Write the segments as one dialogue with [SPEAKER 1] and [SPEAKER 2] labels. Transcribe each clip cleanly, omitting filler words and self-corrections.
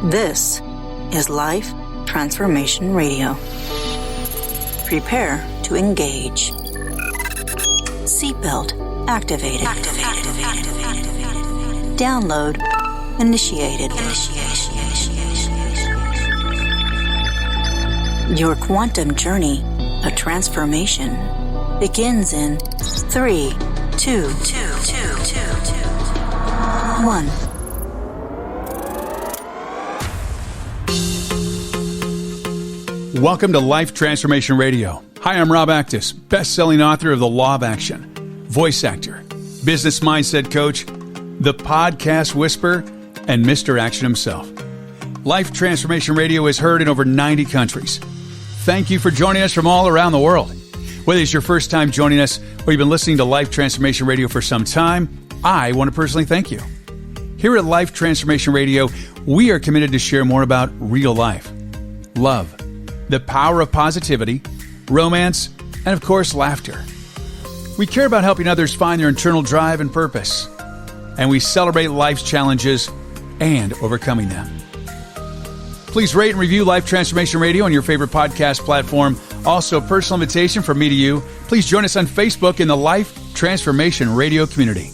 [SPEAKER 1] This is Life Transformation Radio. Prepare to engage. Seatbelt activated. Download initiated. Your quantum journey of transformation begins in 3, 2, 1.
[SPEAKER 2] Welcome to Life Transformation Radio. Hi, I'm Rob Actis, best-selling author of The Law of Action, voice actor, business mindset coach, the podcast whisperer, and Mr. Action himself. Life Transformation Radio is heard in over 90 countries. Thank you for joining us from all around the world. Whether it's your first time joining us or you've been listening to Life Transformation Radio for some time, I want to personally thank you. Here at Life Transformation Radio, we are committed to share more about real life, love, the power of positivity, romance, and of course, laughter. We care about helping others find their internal drive and purpose, and we celebrate life's challenges and overcoming them. Please rate and review Life Transformation Radio on your favorite podcast platform. Also, a personal invitation from me to you. Please join us on Facebook in the Life Transformation Radio community.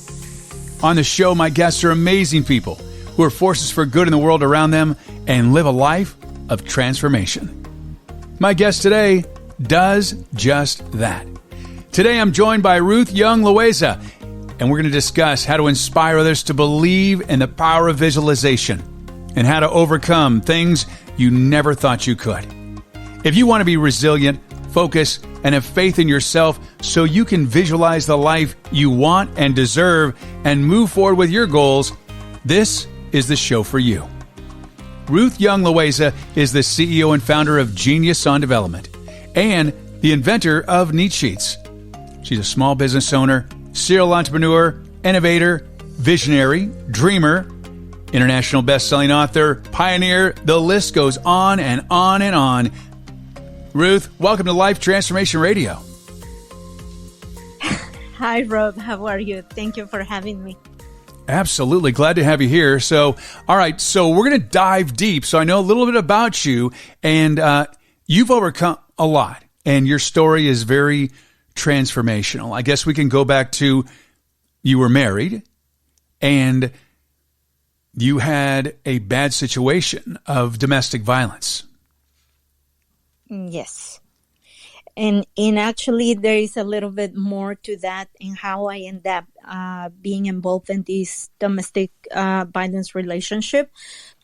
[SPEAKER 2] On the show, my guests are amazing people who are forces for good in the world around them and live a life of transformation. My guest today does just that. Today, I'm joined by Ruth Young-Loaeza, and we're going to discuss how to inspire others to believe in the power of visualization and how to overcome things you never thought you could. If you want to be resilient, focus, and have faith in yourself so you can visualize the life you want and deserve and move forward with your goals, this is the show for you. Ruth Young-Loaeza is the CEO and founder of Genius on Development and the inventor of NEET Sheets. She's a small business owner, serial entrepreneur, innovator, visionary, dreamer, international best-selling author, pioneer. The list goes on and on and on. Ruth, welcome to Life Transformation Radio.
[SPEAKER 3] Hi, Rob. How are you? Thank you for having me.
[SPEAKER 2] Absolutely. Glad to have you here. So, all right. So we're going to dive deep. So I know a little bit about you, and you've overcome a lot, and your story is very transformational. I guess we can go back to you were married, and you had a bad situation of domestic violence.
[SPEAKER 3] Yes. And actually, there is a little bit more to that in how I end up being involved in this domestic violence relationship.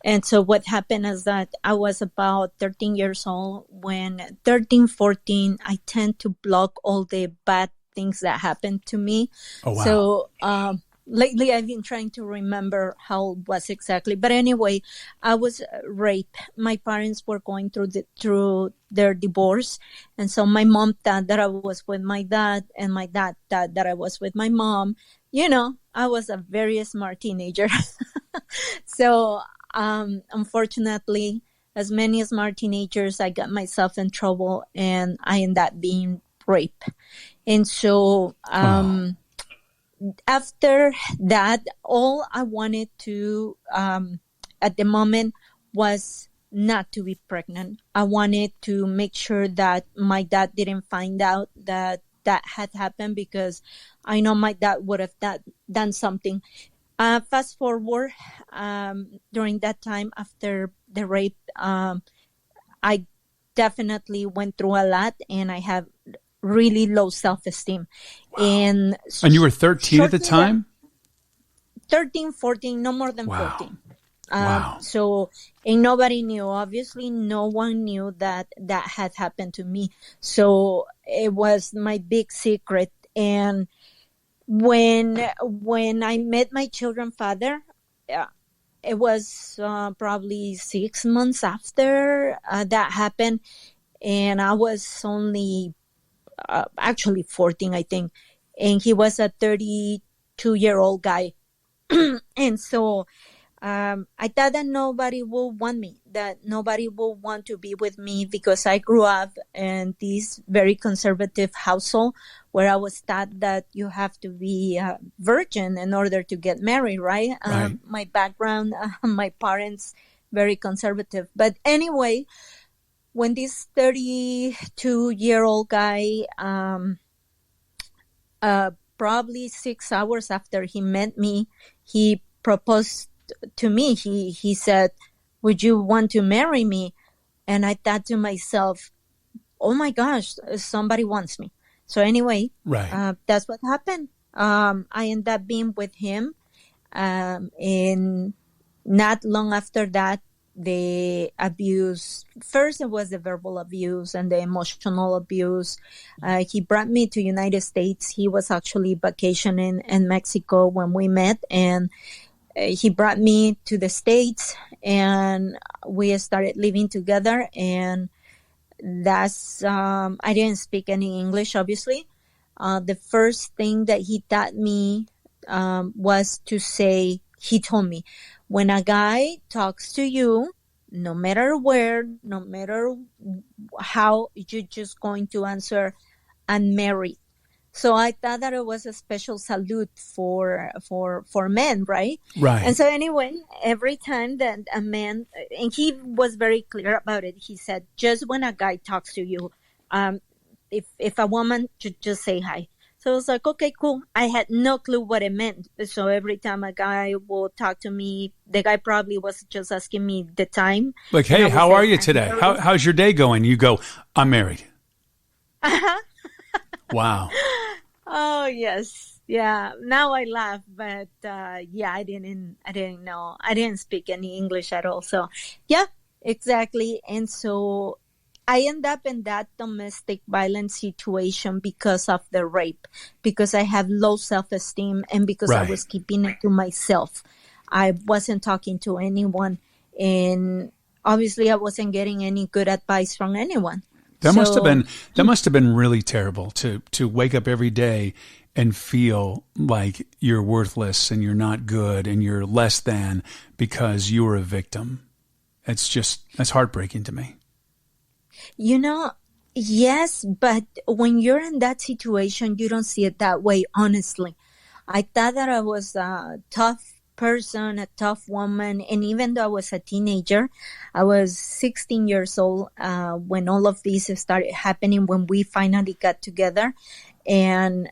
[SPEAKER 3] And so what happened is that I was about 13 years old. When 13, 14, I tend to block all the bad things that happened to me. Oh, wow. So lately, I've been trying to remember how it was exactly. But anyway, I was raped. My parents were going through their divorce. And so my mom thought that I was with my dad, and my dad thought that I was with my mom. You know, I was a very smart teenager. So, unfortunately, as many smart teenagers, I got myself in trouble, and I ended up being raped. And so, after that, all I wanted to, at the moment, was not to be pregnant. I wanted to make sure that my dad didn't find out that had happened, because I know my dad would have done something. Fast forward, during that time after the rape, I definitely went through a lot, and I have really low self-esteem.
[SPEAKER 2] Wow.
[SPEAKER 3] And
[SPEAKER 2] you were 13 at the time?
[SPEAKER 3] 13, 14, no more than
[SPEAKER 2] wow.
[SPEAKER 3] 14.
[SPEAKER 2] Wow.
[SPEAKER 3] So, and nobody knew. Obviously, no one knew that had happened to me. So it was my big secret. And when I met my children's father, it was probably 6 months after that happened. And I was only actually 14, I think. And he was a 32-year-old guy. And so I thought that nobody will want me, that nobody will want to be with me, because I grew up in this very conservative household where I was taught that you have to be a virgin in order to get married, right? My background, my parents very conservative. But anyway, when this 32-year-old guy, probably 6 hours after he met me, he proposed to me. He said, "Would you want to marry me?" And I thought to myself, "Oh my gosh, somebody wants me." So anyway,
[SPEAKER 2] right.
[SPEAKER 3] that's what happened. I ended up being with him. And not long after that, the abuse, first it was the verbal abuse and the emotional abuse. He brought me to United States. He was actually vacationing in Mexico when we met, and he brought me to the States, and we started living together. And that's, I didn't speak any English, obviously. The first thing that he taught me was to say, he told me, when a guy talks to you, no matter where, no matter how, you're just going to answer, "I'm married." So I thought that it was a special salute for men, right?
[SPEAKER 2] Right.
[SPEAKER 3] And so anyway, every time that a man, and he was very clear about it, he said, just when a guy talks to you, if a woman should just say hi. So I was like, okay, cool. I had no clue what it meant. So every time a guy will talk to me, the guy probably was just asking me the time.
[SPEAKER 2] Like, hey, how are you today? How's your day going? You go, "I'm married."
[SPEAKER 3] Uh-huh.
[SPEAKER 2] Wow.
[SPEAKER 3] Oh, yes. Yeah. Now I laugh, but yeah, I didn't know. I didn't speak any English at all. So yeah, exactly. And so I end up in that domestic violence situation because of the rape, because I have low self-esteem, and because I was keeping it to myself. I wasn't talking to anyone, and obviously I wasn't getting any good advice from anyone.
[SPEAKER 2] That must have been really terrible to wake up every day and feel like you're worthless and you're not good and you're less than because you were a victim. That's heartbreaking to me.
[SPEAKER 3] Yes, but when you're in that situation, you don't see it that way, honestly. I thought that I was a tough person, a tough woman. And even though I was a teenager, I was 16 years old when all of this started happening, when we finally got together. And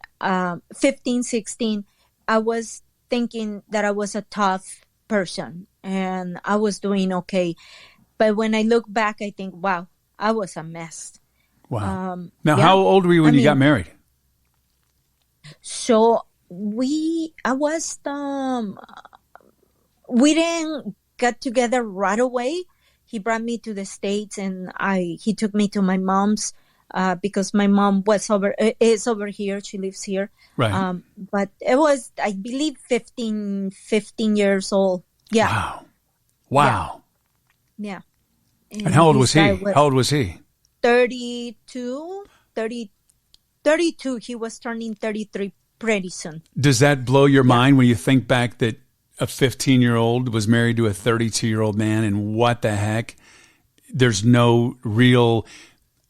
[SPEAKER 3] 15, 16, I was thinking that I was a tough person and I was doing okay. But when I look back, I think, wow, I was a mess.
[SPEAKER 2] Wow. Now, how old were you when you got married?
[SPEAKER 3] So we didn't get together right away. He brought me to the States, and he took me to my mom's because my mom is over here. She lives here.
[SPEAKER 2] Right.
[SPEAKER 3] But it was, I believe, 15 years old. Yeah.
[SPEAKER 2] Wow.
[SPEAKER 3] Yeah.
[SPEAKER 2] And how old was he? How old was he?
[SPEAKER 3] 32. He was turning 33 pretty soon.
[SPEAKER 2] Does that blow your mind when you think back that a 15-year-old was married to a 32-year-old man, and what the heck? There's no real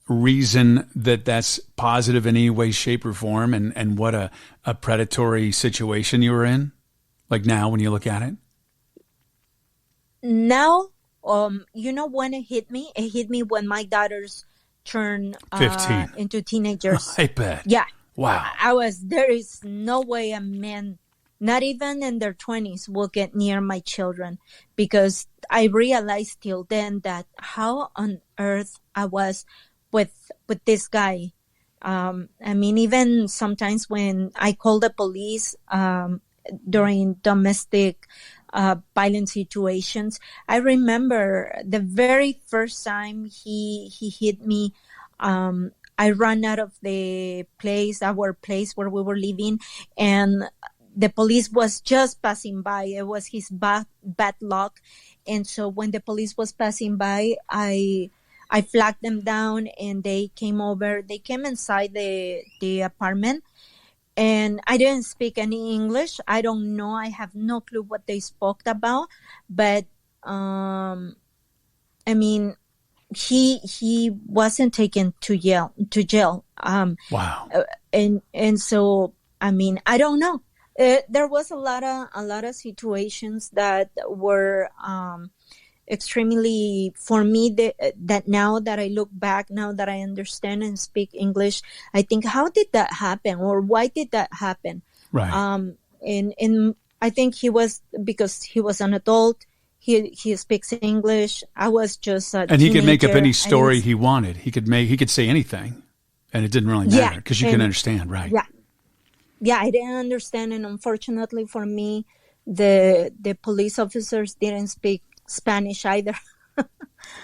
[SPEAKER 2] reason that that's positive in any way, shape, or form, and what a predatory situation you were in? Like now when you look at it?
[SPEAKER 3] Now, when it hit me? It hit me when my daughters turned
[SPEAKER 2] 15
[SPEAKER 3] into teenagers.
[SPEAKER 2] I bet.
[SPEAKER 3] Yeah.
[SPEAKER 2] Wow.
[SPEAKER 3] There is no way a man, not even in their 20s, will get near my children, because I realized till then that how on earth I was with this guy. I mean, even sometimes when I call the police during domestic violence situations, I remember the very first time he hit me. I ran out of our place where we were living, and the police was just passing by. It was his bad luck. And so when the police was passing by, I flagged them down, and they came over. They came inside the apartment, and I didn't speak any English. I don't know. I have no clue what they spoke about. But, I mean, he wasn't taken to jail.
[SPEAKER 2] Wow.
[SPEAKER 3] And so, I mean, I don't know. There was a lot of situations that were extremely, for me, that now that I look back, now that I understand and speak English, I think, how did that happen, or why did that happen?
[SPEAKER 2] Right.
[SPEAKER 3] And I think because he was an adult. He speaks English. I was just a
[SPEAKER 2] and he could make up
[SPEAKER 3] teenager.
[SPEAKER 2] any story he wanted. He could say anything, and it didn't really matter because you can understand, right?
[SPEAKER 3] Yeah, I didn't understand, and unfortunately for me, the police officers didn't speak Spanish either.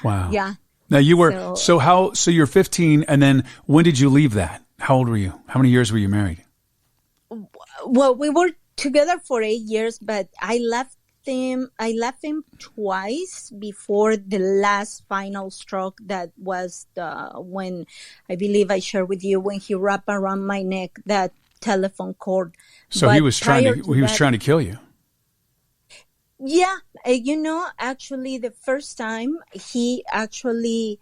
[SPEAKER 2] Wow.
[SPEAKER 3] Yeah.
[SPEAKER 2] Now you were so you're 15, and then when did you leave that? How old were you? How many years were you married?
[SPEAKER 3] Well, we were together for 8 years, but I left him twice before the last final stroke. That was when I believe I shared with you, when he wrapped around my neck that telephone cord.
[SPEAKER 2] So he was trying to kill you.
[SPEAKER 3] Yeah, actually, the first time he actually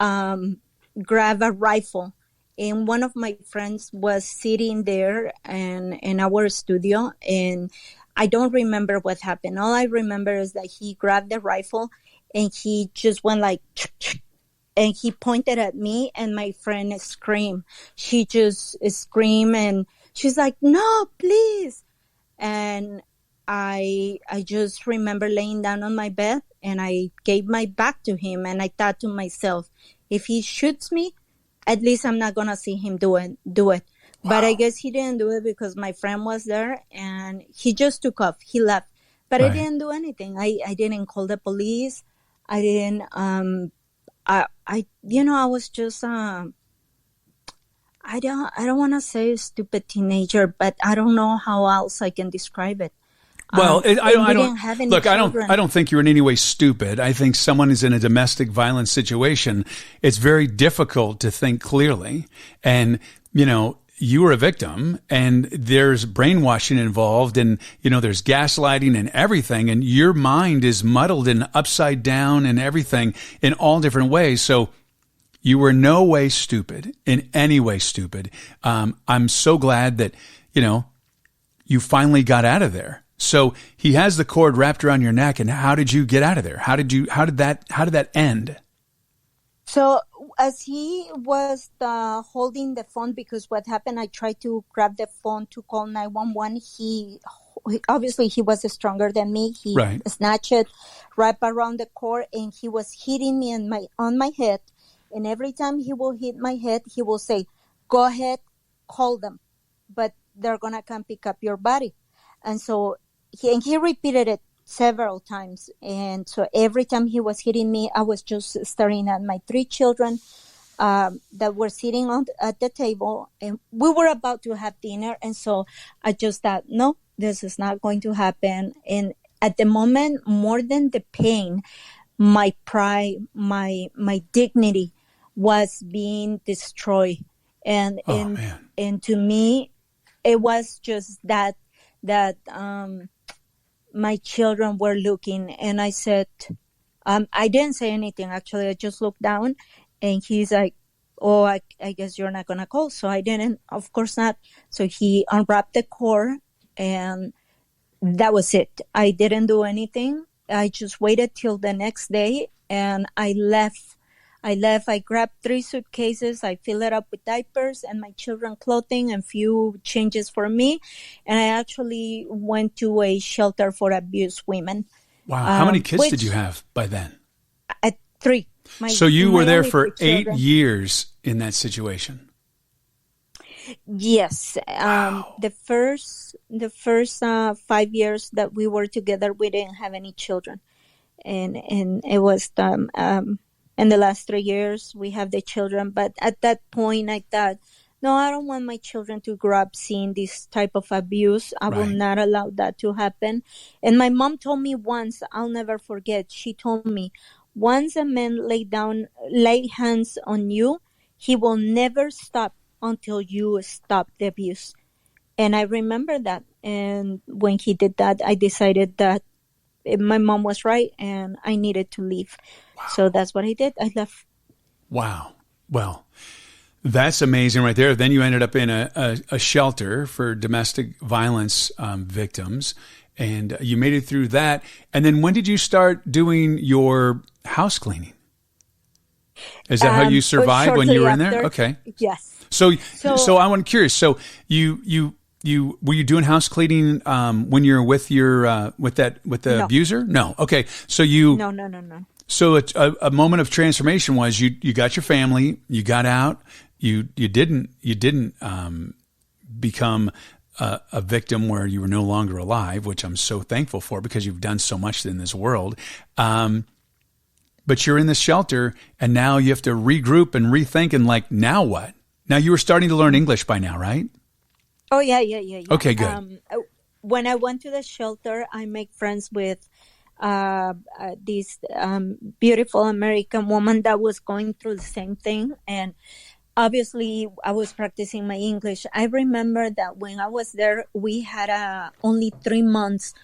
[SPEAKER 3] grabbed a rifle, and one of my friends was sitting there in our studio, and I don't remember what happened. All I remember is that he grabbed the rifle and he just went like, and he pointed at me, and my friend screamed. She just screamed, and she's like, "No, please." And I just remember laying down on my bed, and I gave my back to him, and I thought to myself, if he shoots me, at least I'm not going to see him do it. Wow. But I guess he didn't do it because my friend was there, and he just took off. He left. But right. I didn't do anything. I didn't call the police. I didn't, I was just, I don't want to say a stupid teenager, but I don't know how else I can describe it.
[SPEAKER 2] Well, I don't think you're in any way stupid. I think someone is in a domestic violence situation. It's very difficult to think clearly. And, you were a victim, and there's brainwashing involved, and, there's gaslighting and everything. And your mind is muddled and upside down and everything in all different ways. So you were no way stupid, in any way stupid. I'm so glad that, you finally got out of there. So he has the cord wrapped around your neck, and how did you get out of there? How did that end? So
[SPEAKER 3] as he was holding the phone, because what happened, I tried to grab the phone to call 911. He obviously he was stronger than me. He snatched it, wrapped around the cord, and he was hitting me on my head. And every time he will hit my head, he will say, "Go ahead, call them, but they're gonna come pick up your body." And so he repeated it several times. And so every time he was hitting me, I was just staring at my 3 children that were sitting at the table. And we were about to have dinner. And so I just thought, no, this is not going to happen. And at the moment, more than the pain, my pride, my dignity was being destroyed. And to me, it was just that my children were looking, and I said, I didn't say anything. Actually, I just looked down, and he's like, "Oh, I guess you're not going to call." So I didn't, of course not. So he unwrapped the cord, and that was it. I didn't do anything. I just waited till the next day, and I left. I grabbed 3 suitcases. I filled it up with diapers and my children's clothing and few changes for me. And I actually went to a shelter for abused women.
[SPEAKER 2] Wow. How many kids did you have by then?
[SPEAKER 3] 3.
[SPEAKER 2] So you were there for 8 years in that situation?
[SPEAKER 3] Yes. Wow. The first 5 years that we were together, we didn't have any children. And it was in the last 3 years, we have the children. But at that point, I thought, no, I don't want my children to grow up seeing this type of abuse. I will not allow that to happen. And my mom told me once, I'll never forget, she told me, once a man lay hands on you, he will never stop until you stop the abuse. And I remember that. And when he did that, I decided that my mom was right and I needed to leave. Wow. So that's what I did. I left.
[SPEAKER 2] Wow. Well, that's amazing right there. Then you ended up in a shelter for domestic violence victims. and you made it through that. And then when did you start doing your house cleaning? Is that how you survived when you were in there? Okay.
[SPEAKER 3] Yes.
[SPEAKER 2] So I'm curious. So you were you doing house cleaning when you're with your with the abuser? No. Okay. So
[SPEAKER 3] No.
[SPEAKER 2] So a moment of transformation was you got your family, you got out, you didn't become a victim where you were no longer alive, which I'm so thankful for because you've done so much in this world. But you're in this shelter, and now you have to regroup and rethink, and like, now what? Now you were starting to learn English by now, right?
[SPEAKER 3] Oh, yeah.
[SPEAKER 2] Okay, good.
[SPEAKER 3] When I went to the shelter, I make friends with this beautiful American woman that was going through the same thing. And obviously, I was practicing my English. I remember that when I was there, we had only 3 months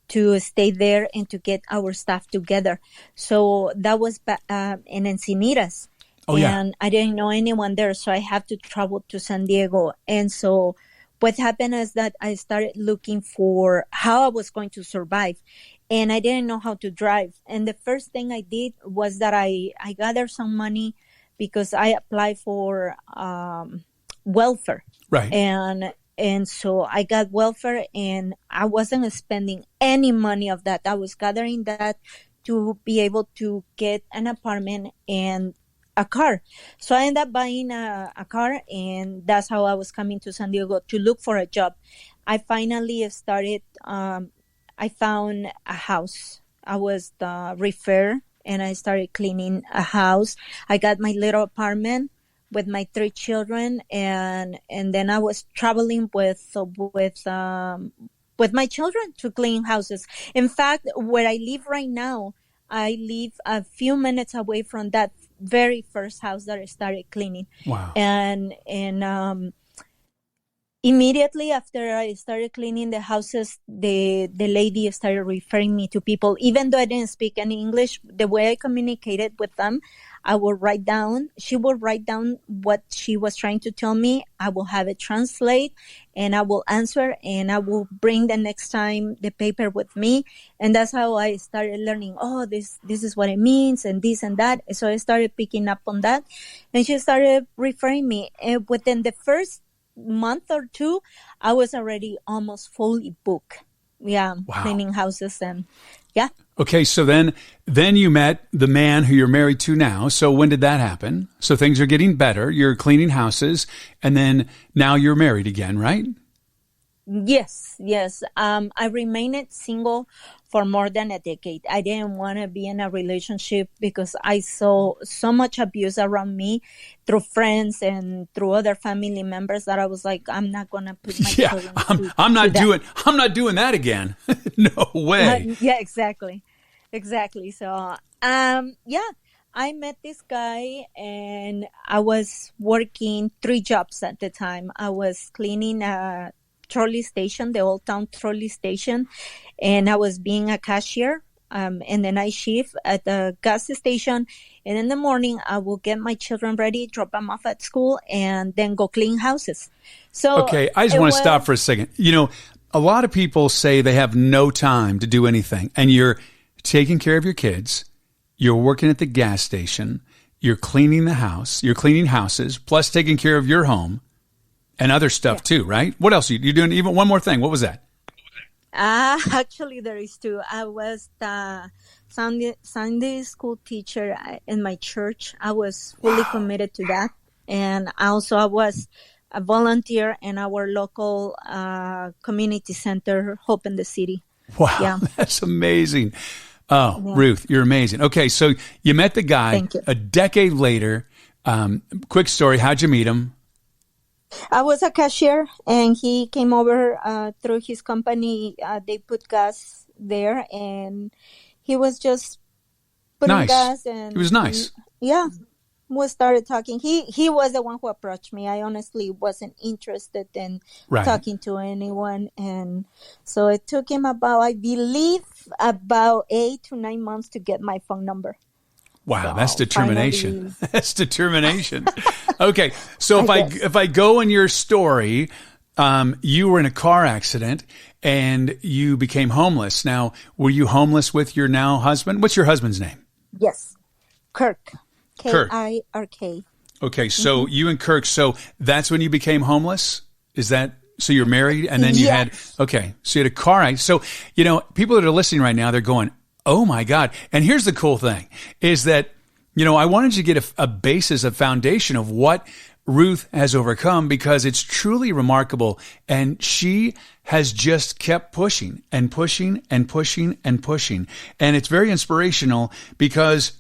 [SPEAKER 3] to stay there and to get our stuff together. So that was in Encinitas.
[SPEAKER 2] Oh,
[SPEAKER 3] and
[SPEAKER 2] yeah.
[SPEAKER 3] I didn't know anyone there, so I had to travel to San Diego. And so what happened is that I started looking for how I was going to survive. And I didn't know how to drive. And the first thing I did was that I gathered some money because I applied for welfare.
[SPEAKER 2] Right.
[SPEAKER 3] And so I got welfare, and I wasn't spending any money of that. I was gathering that to be able to get an apartment and a car. So I ended up buying a car, and that's how I was coming to San Diego to look for a job. I finally started, I found a house. I was the refer, and I started cleaning a house. I got my little apartment with my 3 children, and then I was traveling with my children to clean houses. In fact, where I live right now, I live a few minutes away from that very first house that I started cleaning.
[SPEAKER 2] Wow.
[SPEAKER 3] And immediately after I started cleaning the houses, the lady started referring me to people. Even though I didn't speak any English, the way I communicated with them, I would write down, she would write down what she was trying to tell me. I will have it translate, and I will answer, and I will bring the next time the paper with me. And that's how I started learning, this is what it means, and this and that. So I started picking up on that, and she started referring me. And within the first month or 2, I was already almost fully booked. Yeah, wow. Cleaning houses, and yeah.
[SPEAKER 2] Okay, so then you met the man who you're married to now. So when did that happen? So things are getting better. You're cleaning houses, and then now you're married again, right?
[SPEAKER 3] Yes. I remained single for more than a decade. I didn't want to be in a relationship because I saw so much abuse around me through friends and through other family members that I was like, I'm not going to put my children
[SPEAKER 2] I'm not doing that again. No way.
[SPEAKER 3] Yeah, exactly. So, I met this guy, and I was working 3 jobs at the time. I was cleaning a trolley station, the Old Town trolley station, and I was being a cashier in the night shift at the gas station. And in the morning, I will get my children ready, drop them off at school, and then go clean houses. So
[SPEAKER 2] okay, I just want to stop for a second. You know, a lot of people say they have no time to do anything, and you're taking care of your kids, you're working at the gas station, you're cleaning the house, you're cleaning houses, plus taking care of your home. And other stuff too, right? What else? You're doing even one more thing. What was that?
[SPEAKER 3] Actually, there is 2. I was the Sunday school teacher in my church. I was fully committed to that. And also I was a volunteer in our local community center, Hope in the City.
[SPEAKER 2] Wow, yeah. That's amazing. Oh, yeah. Ruth, you're amazing. Okay, so you met the guy a decade later. Quick story. How'd you meet him?
[SPEAKER 3] I was a cashier, and he came over through his company. They put gas there, and he was just putting gas. And
[SPEAKER 2] he was nice.
[SPEAKER 3] We started talking. He was the one who approached me. I honestly wasn't interested in talking to anyone, and so it took him about 8 to 9 months to get my phone number.
[SPEAKER 2] Wow, so that's determination. That's determination. Okay, so if I go in your story, you were in a car accident and you became homeless. Now, were you homeless with your now husband? What's your husband's name?
[SPEAKER 3] Yes. Kirk.
[SPEAKER 2] Kirk.
[SPEAKER 3] Kirk.
[SPEAKER 2] Okay, so you and Kirk, so that's when you became homeless? Is that, so you're married and then you had, okay, so you had a car accident. So, you know, people that are listening right now, they're going, oh my God. And here's the cool thing is that, you know, I wanted you to get a basis, a foundation of what Ruth has overcome because it's truly remarkable. And she has just kept pushing and pushing and pushing and pushing. And it's very inspirational because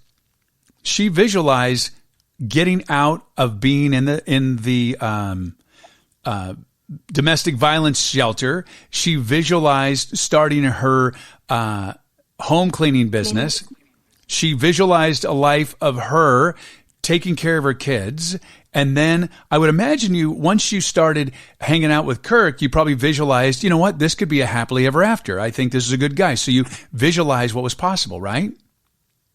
[SPEAKER 2] she visualized getting out of being in the domestic violence shelter. She visualized starting her home cleaning business. She visualized a life of her taking care of her kids. And then I would imagine you, once you started hanging out with Kirk, you probably visualized, you know what, this could be a happily ever after. I think this is a good guy. So you visualized what was possible, right?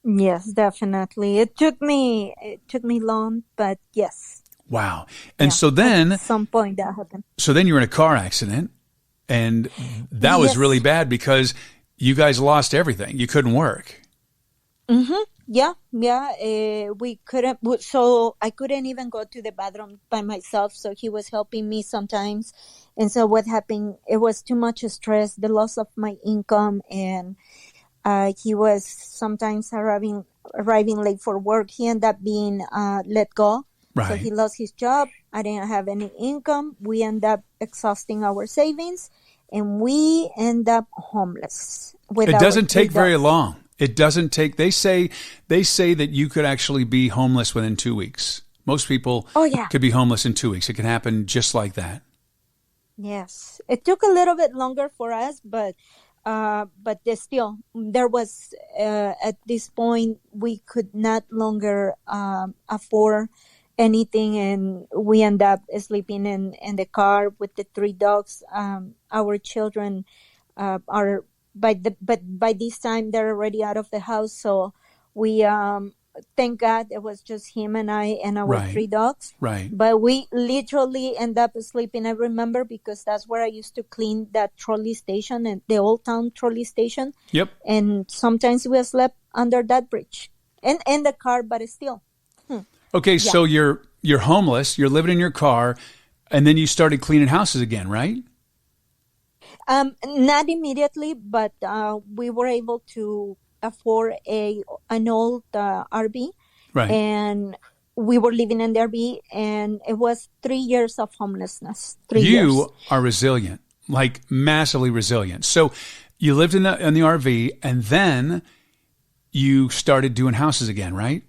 [SPEAKER 3] Yes, definitely. It took me long, but yes.
[SPEAKER 2] Wow. And so then
[SPEAKER 3] at some point that happened.
[SPEAKER 2] So then you were in a car accident and that was really bad because you guys lost everything. You couldn't work.
[SPEAKER 3] Mm-hmm. Yeah. We couldn't, so I couldn't even go to the bathroom by myself. So he was helping me sometimes. And so what happened, it was too much stress, the loss of my income, and he was sometimes arriving late for work. He ended up being let go.
[SPEAKER 2] Right.
[SPEAKER 3] So he lost his job. I didn't have any income. We ended up exhausting our savings, and we end up homeless.
[SPEAKER 2] It doesn't take very long. It doesn't take. They say that you could actually be homeless within 2 weeks. Most people could be homeless in 2 weeks. It can happen just like that.
[SPEAKER 3] Yes, it took a little bit longer for us, but still, there was at this point we could not longer afford anything, and we end up sleeping in the car with the 3 dogs. Our children are by this time they're already out of the house, so we thank God it was just him and I and our 3 dogs.
[SPEAKER 2] Right.
[SPEAKER 3] But we literally end up sleeping. I remember because that's where I used to clean that trolley station and the Old Town trolley station.
[SPEAKER 2] Yep.
[SPEAKER 3] And sometimes we slept under that bridge and in the car, but still.
[SPEAKER 2] Okay, so you're homeless, you're living in your car, and then you started cleaning houses again, right?
[SPEAKER 3] Not immediately, but we were able to afford an old RV,
[SPEAKER 2] right?
[SPEAKER 3] And we were living in the RV, and it was 3 years of homelessness. 3 years.
[SPEAKER 2] You are resilient, like massively resilient. So you lived in the RV, and then you started doing houses again, right?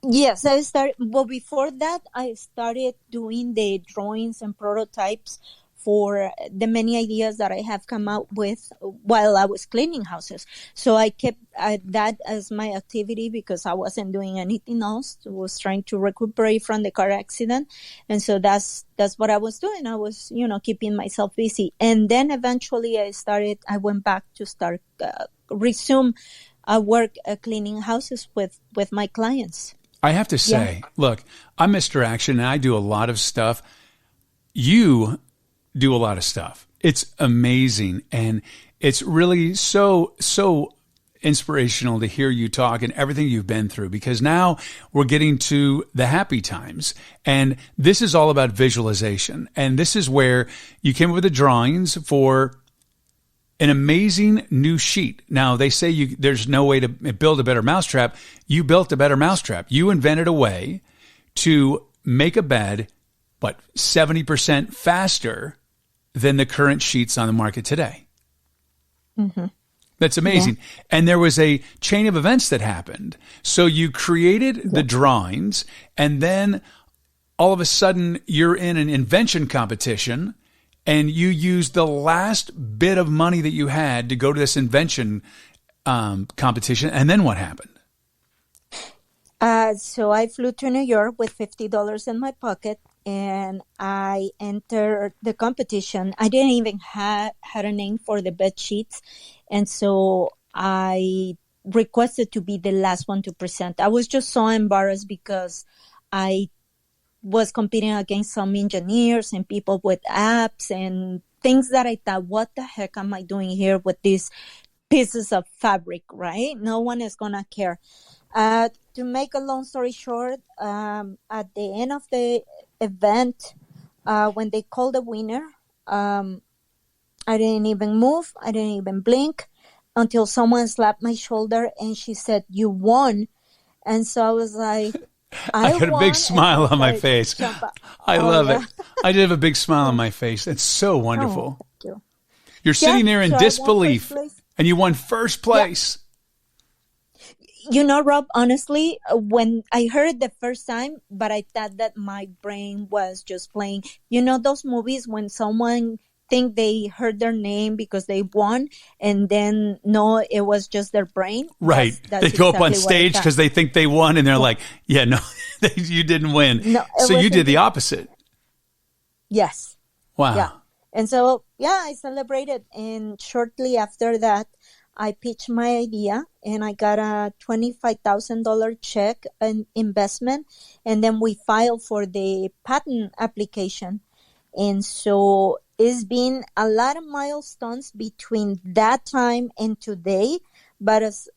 [SPEAKER 3] Yes, I started. Well, before that, I started doing the drawings and prototypes for the many ideas that I have come out with while I was cleaning houses. So I kept that as my activity because I wasn't doing anything else. I was trying to recuperate from the car accident. And so that's what I was doing. I was, keeping myself busy. And then eventually I went back to resume work cleaning houses with my clients.
[SPEAKER 2] I have to say, look, I'm Mr. Action and I do a lot of stuff. You do a lot of stuff. It's amazing. And it's really so inspirational to hear you talk and everything you've been through, because now we're getting to the happy times. And this is all about visualization. And this is where you came up with the drawings for an amazing new sheet. Now, they say there's no way to build a better mousetrap. You built a better mousetrap. You invented a way to make a bed, but 70% faster than the current sheets on the market today. Mm-hmm. That's amazing. Yeah. And there was a chain of events that happened. So you created the drawings, and then all of a sudden you're in an invention competition, and you used the last bit of money that you had to go to this invention competition. And then what happened?
[SPEAKER 3] So I flew to New York with $50 in my pocket, and I entered the competition. I didn't even had a name for the bed sheets. And so I requested to be the last one to present. I was just so embarrassed because I was competing against some engineers and people with apps and things that I thought, what the heck am I doing here with these pieces of fabric, right? No one is going to care. To make a long story short, at the end of the event, when they called the winner, I didn't even move. I didn't even blink until someone slapped my shoulder and she said, "You won." And so I was like,
[SPEAKER 2] I got a big smile on my face. I love it. I did have a big smile on my face. It's so wonderful.
[SPEAKER 3] Thank you.
[SPEAKER 2] You're sitting there in disbelief and you won first place.
[SPEAKER 3] You know, Rob, honestly, when I heard it the first time, but I thought that my brain was just playing, you know, those movies when someone think they heard their name because they won, and then no, it was just their brain.
[SPEAKER 2] Right. They go up on stage because they think they won, and they're like, yeah, no, you didn't win. No, so you did the opposite.
[SPEAKER 3] Yes.
[SPEAKER 2] Wow.
[SPEAKER 3] Yeah. And so, yeah, I celebrated. And shortly after that, I pitched my idea and I got a $25,000 check, an investment. And then we filed for the patent application. And so it's been a lot of milestones between that time and today. But as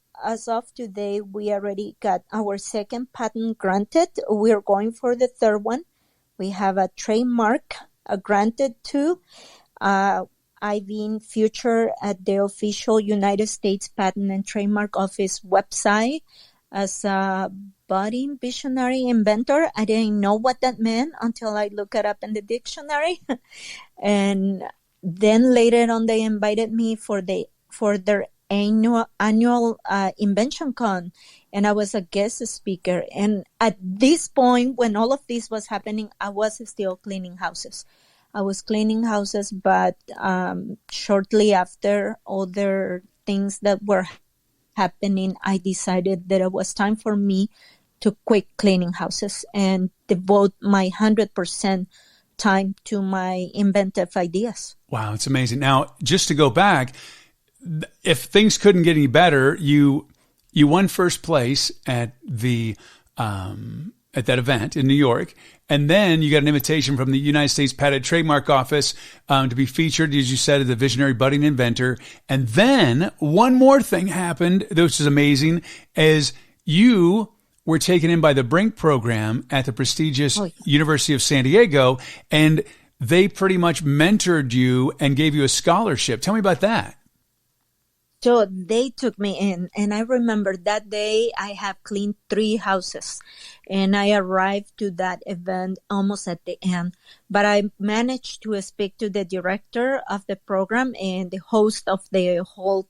[SPEAKER 3] of today, we already got our second patent granted. We're going for the third one. We have a trademark granted too. I've been featured at the official United States Patent and Trademark Office website as a budding visionary inventor. I didn't know what that meant until I looked it up in the dictionary. And then later on, they invited me for their annual Invention Con, and I was a guest speaker. And at this point, when all of this was happening, I was still cleaning houses. But shortly after other things that were happening, I decided that it was time for me to quit cleaning houses and devote my 100% time to my inventive ideas. Wow,
[SPEAKER 2] it's amazing. Now, just to go back, if things couldn't get any better, you won first place at the at that event in New York. And then you got an invitation from the United States Patent Trademark Office to be featured, as you said, as a visionary budding inventor. And then one more thing happened, which is amazing, is you were taken in by the Brink program at the prestigious University of San Diego, and they pretty much mentored you and gave you a scholarship. Tell me about that.
[SPEAKER 3] So they took me in, and I remember that day I have cleaned 3 houses, and I arrived to that event almost at the end. But I managed to speak to the director of the program and the host of the whole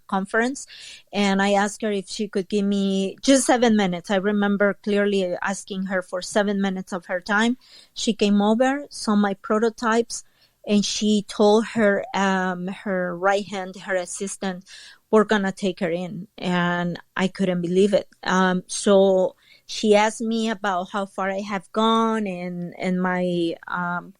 [SPEAKER 3] conference, and I asked her if she could give me just 7 minutes. I remember clearly asking her for 7 minutes of her time. She came over, saw my prototypes, and she told her right hand, her assistant, we're going to take her in. And I couldn't believe it. So she asked me about how far I have gone and my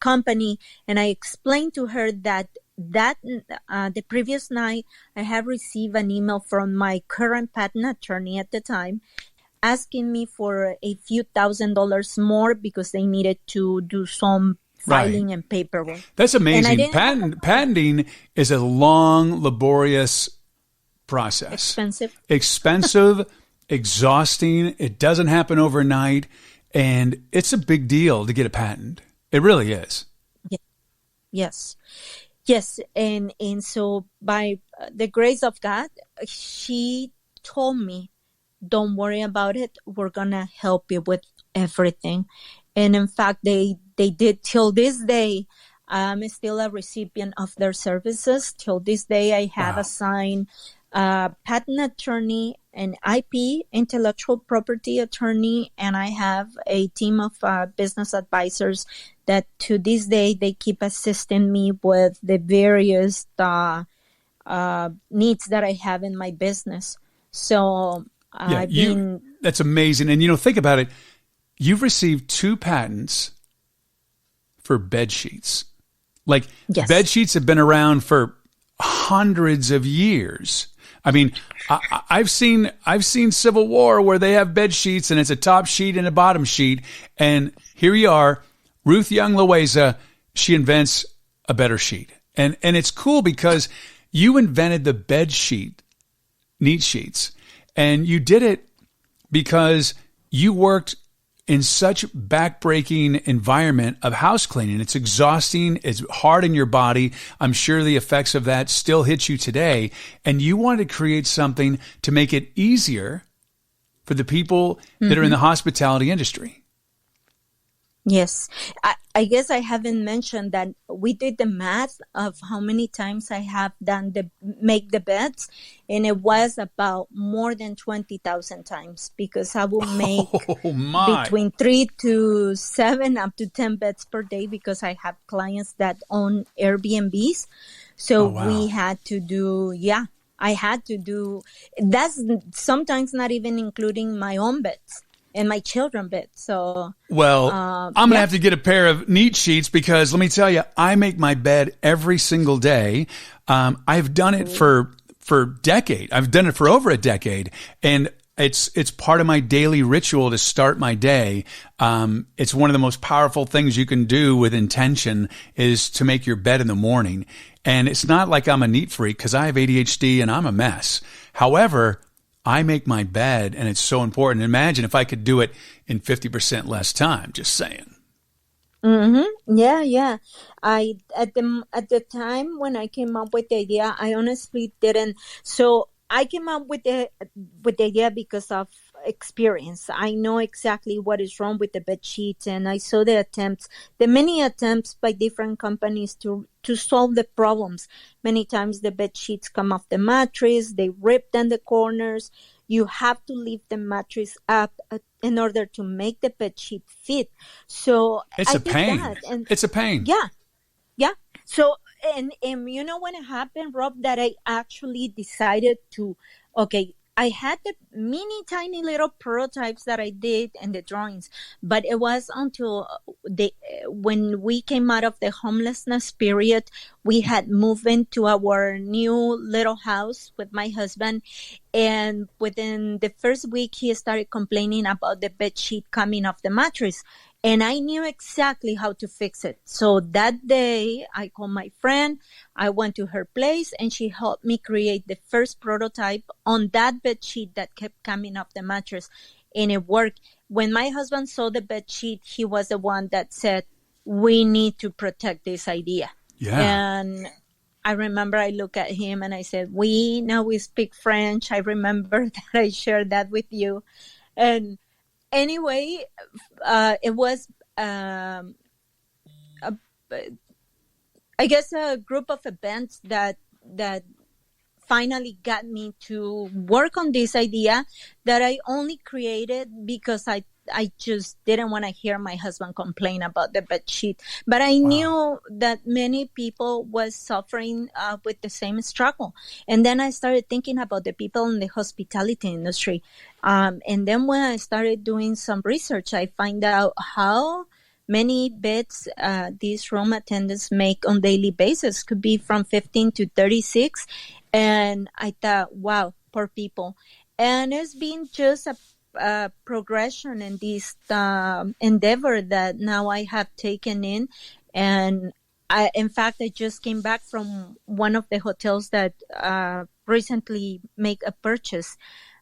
[SPEAKER 3] company. And I explained to her that the previous night, I have received an email from my current patent attorney at the time, asking me for a few $1,000s more because they needed to do some filing and paperwork.
[SPEAKER 2] That's amazing. Patenting is a long, laborious process. Expensive, exhausting. It doesn't happen overnight, and it's a big deal to get a patent. It really is.
[SPEAKER 3] Yes. And so by the grace of God, she told me, don't worry about it. We're going to help you with everything. And in fact, they did till this day. I'm still a recipient of their services. Till this day, I have assigned a patent attorney, an IP, intellectual property attorney, and I have a team of business advisors that to this day, they keep assisting me with the various needs that I have in my business. So
[SPEAKER 2] that's amazing. And, think about it. You've received 2 patents for bed sheets. Bed sheets have been around for hundreds of years. I mean, I've seen Civil War where they have bed sheets and it's a top sheet and a bottom sheet. And here you are, Ruth Young-Loaeza, she invents a better sheet. And it's cool because you invented the bed sheet, NEET Sheets. And you did it because you worked in such backbreaking environment of house cleaning. It's exhausting. It's hard in your body. I'm sure the effects of that still hit you today. And you wanted to create something to make it easier for the people that are in the hospitality industry.
[SPEAKER 3] Yes. I guess I haven't mentioned that we did the math of how many times I have done make the beds, and it was about more than 20,000 times, because I will make between 3 to 7 up to 10 beds per day, because I have clients that own Airbnbs. So we had to do, I had to do, that's sometimes not even including my own beds and my children bed. So,
[SPEAKER 2] well, I'm going to have to get a pair of NEET Sheets, because let me tell you, I make my bed every single day. I've done it for a decade. I've done it for over a decade, and it's part of my daily ritual to start my day. It's one of the most powerful things you can do with intention is to make your bed in the morning. And it's not like I'm a neat freak, because I have ADHD and I'm a mess. However, I make my bed, and it's so important. Imagine if I could do it in 50% less time, just saying.
[SPEAKER 3] Yeah. At the time when I came up with the idea, I honestly didn't. So I came up with the idea because of experience. I know exactly what is wrong with the bed sheets, and I saw the many attempts by different companies to solve the problems. Many times the bed sheets come off the mattress, they rip down the corners. You have to lift the mattress up in order to make the bed sheet fit. So
[SPEAKER 2] it's a pain. It's a pain.
[SPEAKER 3] Yeah. So and you know when it happened, Rob, that I actually decided to, I had the mini tiny little prototypes that I did and the drawings, but it was until when we came out of the homelessness period, we had moved into our new little house with my husband. And within the first week, he started complaining about the bed sheet coming off the mattress. And I knew exactly how to fix it. So that day, I called my friend. I went to her place, and she helped me create the first prototype on that bed sheet that kept coming off the mattress. And it worked. When my husband saw the bed sheet, he was the one that said, we need to protect this idea.
[SPEAKER 2] Yeah.
[SPEAKER 3] And I remember I looked at him and I said, now we speak French. I remember that I shared that with you. And anyway, it was, I guess, a group of events that finally got me to work on this idea that I only created because I just didn't want to hear my husband complain about the bed sheet. But I knew that many people was suffering with the same struggle. And then I started thinking about the people in the hospitality industry. And then when I started doing some research, I find out how many beds these room attendants make on daily basis. Could be from 15 to 36. And I thought, wow, poor people. And it's been just a progression in this endeavor that now I have taken in. And in fact, I just came back from one of the hotels that recently make a purchase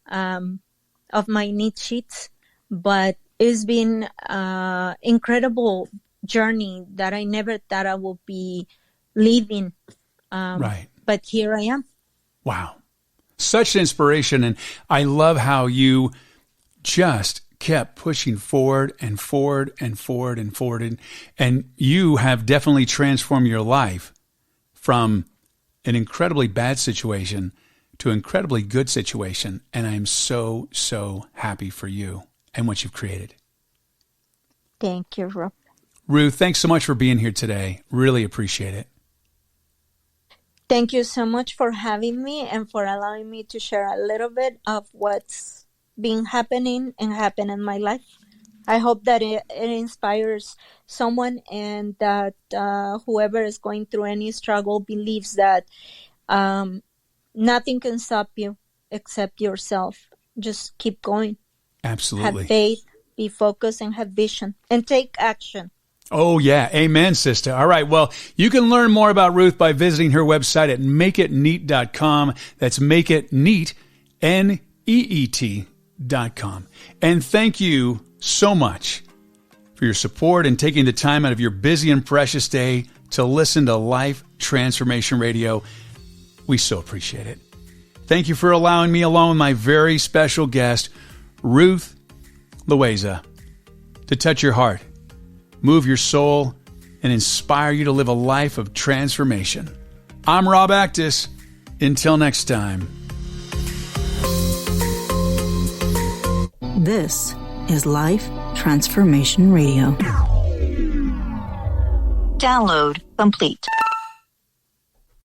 [SPEAKER 3] of my NEET Sheets. But it's been incredible journey that I never thought I would be leaving.
[SPEAKER 2] Right.
[SPEAKER 3] But here I am.
[SPEAKER 2] Wow. Such inspiration. And I love how you just kept pushing forward and forward and forward and forward. And you have definitely transformed your life from an incredibly bad situation to an incredibly good situation. And I'm so, so happy for you and what you've created.
[SPEAKER 3] Thank you, Rob.
[SPEAKER 2] Ruth, thanks so much for being here today. Really appreciate it.
[SPEAKER 3] Thank you so much for having me and for allowing me to share a little bit of what's been happening and happened in my life. I hope that it inspires someone, and that whoever is going through any struggle believes that nothing can stop you accept yourself. Just keep going.
[SPEAKER 2] Absolutely.
[SPEAKER 3] Have faith, be focused, and have vision. And take action.
[SPEAKER 2] Oh, yeah. Amen, sister. All right. Well, you can learn more about Ruth by visiting her website at makeitneat.com. That's makeitneat, NEET.com. And thank you so much for your support and taking the time out of your busy and precious day to listen to Life Transformation Radio. We so appreciate it. Thank you for allowing me, along with my very special guest, Ruth Young-Loaeza, to touch your heart, move your soul, and inspire you to live a life of transformation. I'm Rob Actis. Until next time.
[SPEAKER 1] This is Life Transformation Radio. Download complete.